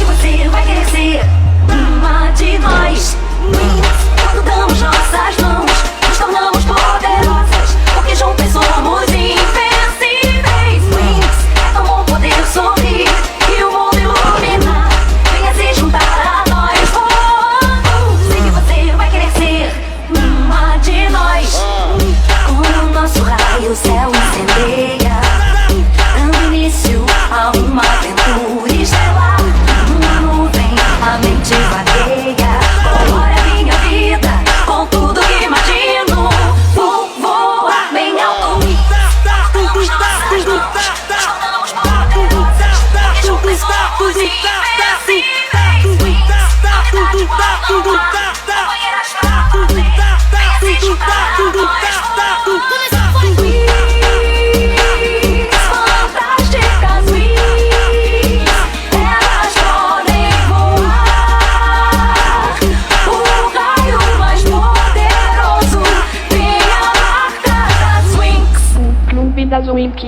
você vai querer ser uma de nós. Quando damos nossas mãos, nos tornamos poderosas, porque juntas somos invencíveis. É tão bom poder sorrir e o mundo iluminar. Venha se juntar a nós. Sei que você vai querer ser uma de nós. Com o nosso raio o céu incendeia, dando início a uma aventura estelar. Uma nuvem, a mente vagueia, colore a minha vida com tudo que imagino. Vou voar bem alto. Damos nossas mãos, tornamos poderosas, porque juntos somos invencíveis. Novidade voando no ar, companheiras pra valer. Venha se juntar a nós. Fantásticas wings, elas podem voar. O raio mais poderoso, vem a marca das wings. O clube das Winx.